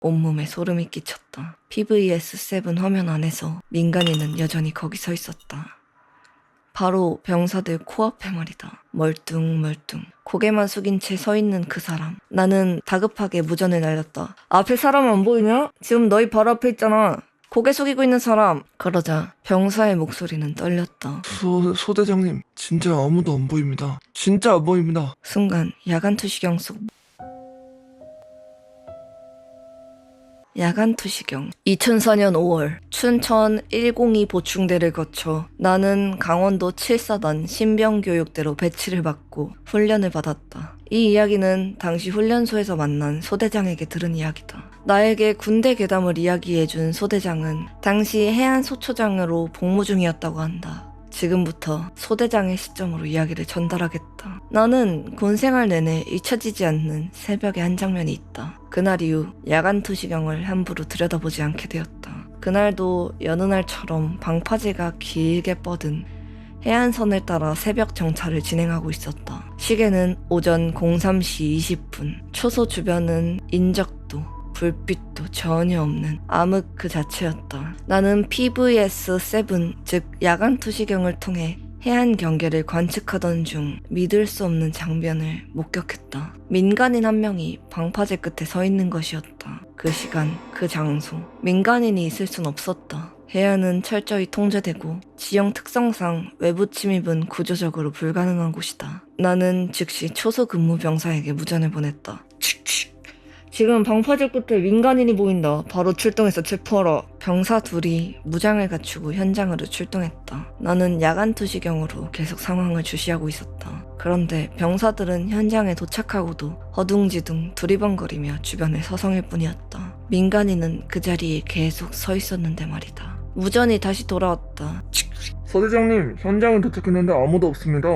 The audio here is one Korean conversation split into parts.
온몸에 소름이 끼쳤다. PVS-7 화면 안에서 민간인은 여전히 거기 서 있었다. 바로 병사들 코앞에 말이다. 멀뚱멀뚱 고개만 숙인 채 서 있는 그 사람. 나는 다급하게 무전을 날렸다. 앞에 사람 안 보이냐? 지금 너희 바로 앞에 있잖아. 고개 숙이고 있는 사람. 그러자 병사의 목소리는 떨렸다. 소대장님, 진짜 아무도 안 보입니다. 진짜 안 보입니다. 순간 야간 투시경 속 야간 투시경 2004년 5월 춘천 102 보충대를 거쳐 나는 강원도 7사단 신병교육대로 배치를 받고 훈련을 받았다. 이 이야기는 당시 훈련소에서 만난 소대장에게 들은 이야기다. 나에게 군대 괴담을 이야기해준 소대장은 당시 해안소초장으로 복무 중이었다고 한다. 지금부터 소대장의 시점으로 이야기를 전달하겠다. 나는 군생활 내내 잊혀지지 않는 새벽의 한 장면이 있다. 그날 이후 야간 투시경을 함부로 들여다보지 않게 되었다. 그날도 여느 날처럼 방파제가 길게 뻗은 해안선을 따라 새벽 정찰을 진행하고 있었다. 시계는 오전 03시 20분. 초소 주변은 인적도 불빛도 전혀 없는 암흑 그 자체였다. 나는 PVS-7, 즉 야간 투시경을 통해 해안 경계를 관측하던 중 믿을 수 없는 장면을 목격했다. 민간인 한 명이 방파제 끝에 서 있는 것이었다. 그 시간, 그 장소. 민간인이 있을 순 없었다. 해안은 철저히 통제되고 지형 특성상 외부 침입은 구조적으로 불가능한 곳이다. 나는 즉시 초소 근무 병사에게 무전을 보냈다. 지금 방파제 끝에 민간인이 보인다. 바로 출동해서 체포하라. 병사 둘이 무장을 갖추고 현장으로 출동했다. 나는 야간 투시경으로 계속 상황을 주시하고 있었다. 그런데 병사들은 현장에 도착하고도 허둥지둥 두리번거리며 주변을 서성일 뿐이었다. 민간인은 그 자리에 계속 서 있었는데 말이다. 무전이 다시 돌아왔다. 소대장님, 현장에 도착했는데 아무도 없습니다.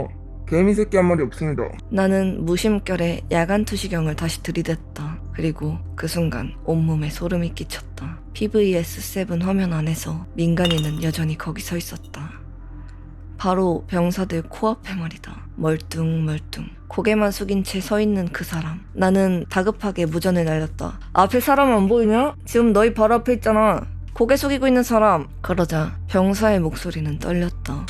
개미 새끼 한 마리 없습니다. 나는 무심결에 야간 투시경을 다시 들이댔다. 그리고 그 순간 온몸에 소름이 끼쳤다. PVS-7 화면 안에서 민간인은 여전히 거기 서 있었다. 바로 병사들 코앞에 말이다. 멀뚱멀뚱 고개만 숙인 채 서 있는 그 사람. 나는 다급하게 무전을 날렸다. 앞에 사람 안 보이냐? 지금 너희 바로 앞에 있잖아. 고개 숙이고 있는 사람. 그러자 병사의 목소리는 떨렸다.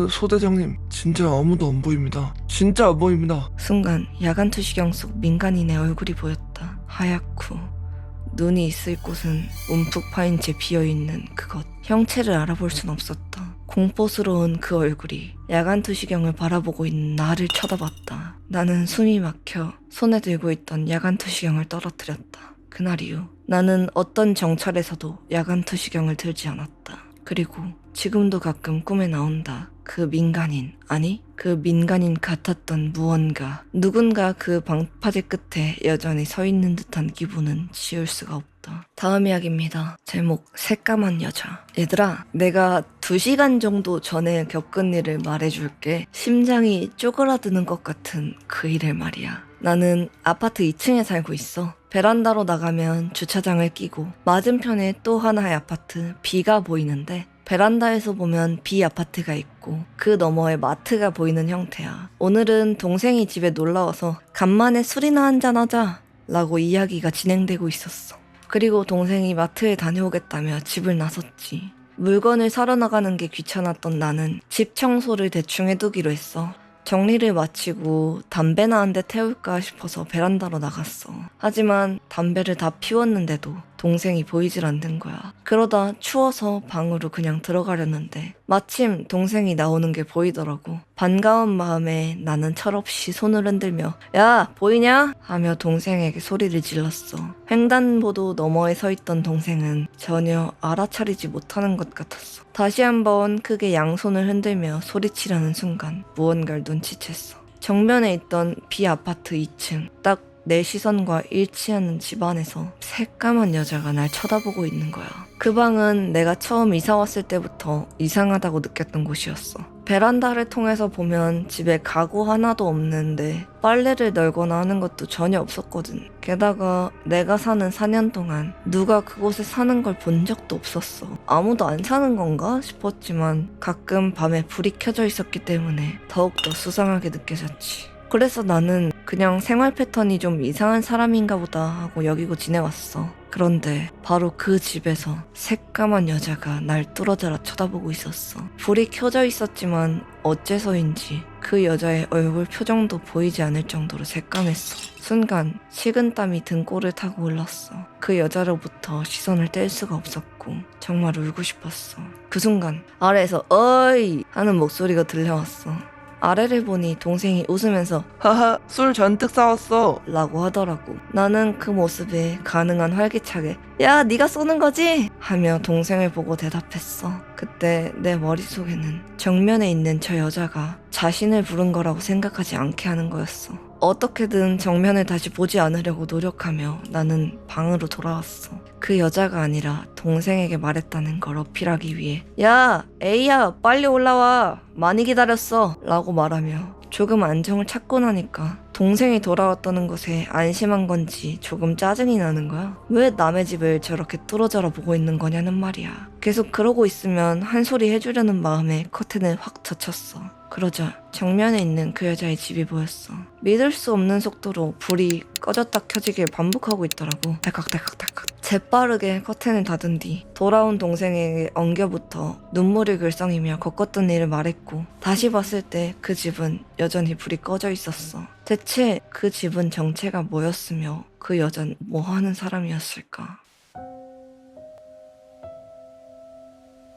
소대장님, 진짜 아무도 안 보입니다. 진짜 안 보입니다. 순간 야간 투시경 속 민간인의 얼굴이 보였다. 하얗고 눈이 있을 곳은 움푹 파인 채 비어있는 그것. 형체를 알아볼 순 없었다. 공포스러운 그 얼굴이 야간 투시경을 바라보고 있는 나를 쳐다봤다. 나는 숨이 막혀 손에 들고 있던 야간 투시경을 떨어뜨렸다. 그날 이후 나는 어떤 정찰에서도 야간 투시경을 들지 않았다. 그리고 지금도 가끔 꿈에 나온다. 그 민간인, 아니 그 민간인 같았던 무언가. 누군가 그 방파제 끝에 여전히 서 있는 듯한 기분은 지울 수가 없다. 다음 이야기입니다. 제목 새까만 여자. 얘들아, 내가 2시간 정도 전에 겪은 일을 말해줄게. 심장이 쪼그라드는 것 같은 그 일을 말이야. 나는 아파트 2층에 살고 있어. 베란다로 나가면 주차장을 끼고 맞은편에 또 하나의 아파트 B가 보이는데 베란다에서 보면 B 아파트가 있고 그 너머에 마트가 보이는 형태야. 오늘은 동생이 집에 놀러와서 간만에 술이나 한잔하자 라고 이야기가 진행되고 있었어. 그리고 동생이 마트에 다녀오겠다며 집을 나섰지. 물건을 사러 나가는 게 귀찮았던 나는 집 청소를 대충 해두기로 했어. 정리를 마치고 담배나 한 대 태울까 싶어서 베란다로 나갔어. 하지만 담배를 다 피웠는데도 동생이 보이질 않는 거야. 그러다 추워서 방으로 그냥 들어가려는데 마침 동생이 나오는 게 보이더라고. 반가운 마음에 나는 철없이 손을 흔들며 야, 보이냐? 하며 동생에게 소리를 질렀어. 횡단보도 너머에 서 있던 동생은 전혀 알아차리지 못하는 것 같았어. 다시 한번 크게 양손을 흔들며 소리치려는 순간 무언가를 눈치챘어. 정면에 있던 B 아파트 2층, 딱 내 시선과 일치하는 집 안에서 새까만 여자가 날 쳐다보고 있는 거야. 그 방은 내가 처음 이사 왔을 때부터 이상하다고 느꼈던 곳이었어. 베란다를 통해서 보면 집에 가구 하나도 없는데 빨래를 널거나 하는 것도 전혀 없었거든. 게다가 내가 사는 4년 동안 누가 그곳에 사는 걸 본 적도 없었어. 아무도 안 사는 건가 싶었지만 가끔 밤에 불이 켜져 있었기 때문에 더욱더 수상하게 느껴졌지. 그래서 나는 그냥 생활 패턴이 좀 이상한 사람인가 보다 하고 여기고 지내왔어. 그런데 바로 그 집에서 새까만 여자가 날 뚫어져라 쳐다보고 있었어. 불이 켜져 있었지만 어째서인지 그 여자의 얼굴 표정도 보이지 않을 정도로 새까맸어. 순간 식은땀이 등골을 타고 올랐어. 그 여자로부터 시선을 뗄 수가 없었고 정말 울고 싶었어. 그 순간 아래에서 어이 하는 목소리가 들려왔어. 아래를 보니 동생이 웃으면서 하하, 술 잔뜩 사왔어. 라고 하더라고. 나는 그 모습에 가능한 활기차게 야 네가 쏘는 거지? 하며 동생을 보고 대답했어. 그때 내 머릿속에는 정면에 있는 저 여자가 자신을 부른 거라고 생각하지 않게 하는 거였어. 어떻게든 정면을 다시 보지 않으려고 노력하며 나는 방으로 돌아왔어. 그 여자가 아니라 동생에게 말했다는 걸 어필하기 위해 야 에이야 빨리 올라와 많이 기다렸어 라고 말하며 조금 안정을 찾고 나니까 동생이 돌아왔다는 것에 안심한 건지 조금 짜증이 나는 거야. 왜 남의 집을 저렇게 뚫어져라 보고 있는 거냐는 말이야. 계속 그러고 있으면 한 소리 해주려는 마음에 커튼을 확 젖혔어. 그러자 정면에 있는 그 여자의 집이 보였어. 믿을 수 없는 속도로 불이 꺼졌다 켜지길 반복하고 있더라고. 달칵달칵달칵. 재빠르게 커튼을 닫은 뒤 돌아온 동생에게 엉겨붙어 눈물을 글썽이며 겪었던 일을 말했고 다시 봤을 때 그 집은 여전히 불이 꺼져 있었어. 대체 그 집은 정체가 뭐였으며 그 여잔 뭐 하는 사람이었을까?